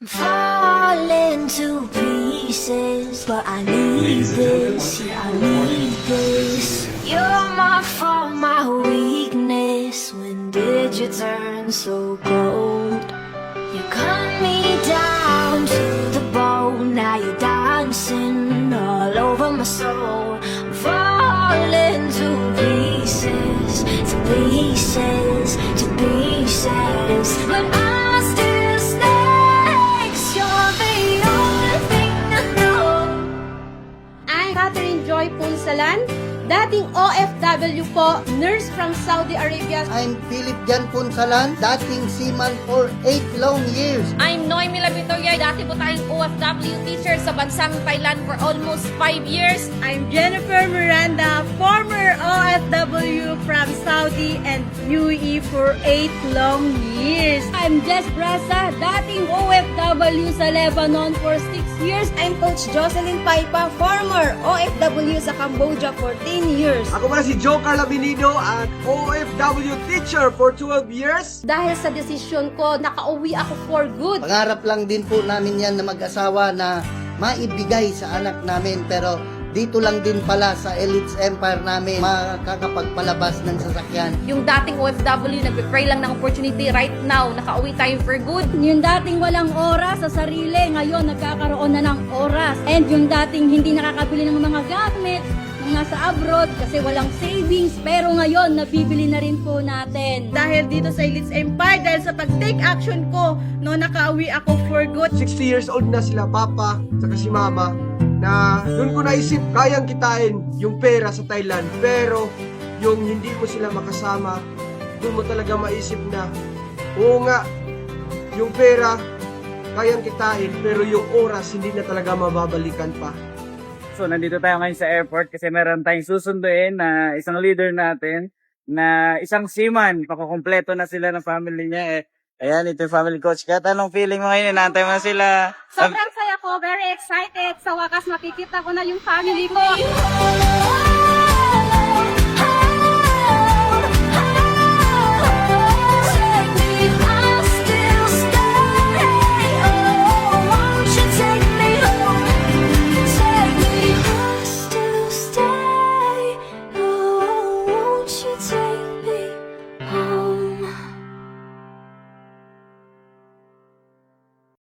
falling to pieces, but I need this, yeah, I need this. You're my fault, my weakness. When did you turn so cold? You cut me down to the bone. Now you're dancing all over my soul. I'm falling to pieces, to pieces, to pieces. But I still stay, 'cause you're the only thing I know. I'm Catherine Joy Punsalan, dating OFW po, nurse from Saudi Arabia. I'm Philip Jan Punsalan, dating seaman for 8 long years. I'm Noemi Labitoria, dati po tayong OFW teacher sa bansang Thailand for almost 5 years. I'm Jennifer Miranda, former OFW from Saudi and UAE for 8 long years. I'm Jess Brasa, dating OFW sa Lebanon for 6 years. I'm Coach Jocelyn Paipa, former OFW sa Cambodia for 10 years. Ako pala si Joe Carla Benido at OFW teacher for 12 years. Dahil sa desisyon ko, nakauwi ako for good. Pangarap lang din po namin yan na mag-asawa na maibigay sa anak namin, pero dito lang din pala sa Elites Empire namin makakapagpalabas ng sasakyan. Yung dating OFW, nagpe-pray lang ng opportunity right now, nakauwi tayo for good. Yung dating walang oras sa sarili, ngayon nagkakaroon na ng oras. And yung dating hindi nakakabili ng mga gamit, nasa abroad kasi walang savings, pero ngayon nabibili na rin po natin. Dahil dito sa Elites Empire, dahil sa pag-take action ko, no, nakauwi ako for good. 60 years old na sila, papa, saka si mama, na doon ko naisip, kayang kitain yung pera sa Thailand, pero yung hindi mo sila makasama, doon mo talaga maisip na, oo nga, yung pera, kayang kitain, pero yung oras, hindi na talaga mababalikan pa. So, nandito tayo ngayon sa airport kasi meron tayong susunduin na isang leader natin na isang seaman. Pakukumpleto na sila ng family niya. Ayan, ito yung family coach. Kaya anong feeling mo ngayon? Inaantay mo na sila. Sobrang saya ko, very excited. Sa wakas makikita ko na yung family ko. Oh,